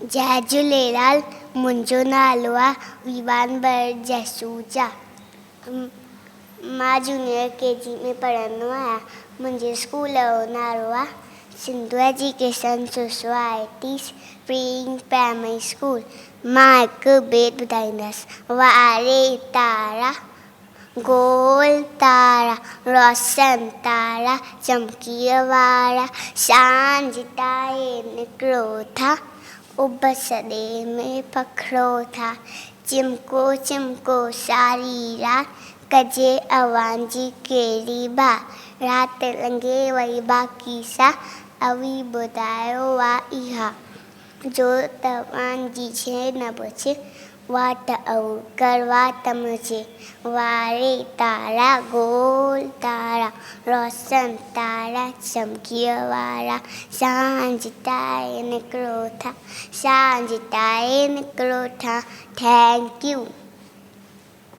जय झूलेलाल। मुंहिंजो नालो आहे विवान जसूजा। मां जूनियर KG में पढ़ंदो आहियां। मुंहिंजे स्कूल जो नालो आहे Sindhu education society pre primary school. मां हिकु बेत ॿुधाईंदसि। वारे तारा गोल तारा रोशन तारा चमकीअ वारा सांझ ताए निकिरो था उबसॾे में पखड़ो था। चिमको चिमको सारी रात कजे अवां जी कहिड़ी राति लंघे वई बाक़ी सा अवी ॿुधायो आहे इहा जो तव्हांजी छे न पुछे वाट और करवा तमुझे। वारे तारा गोल तारा रोशन तारा चमकीअ वारा सांझ ताए निकिरो था सांझ ताए निकिरो था। Thank you.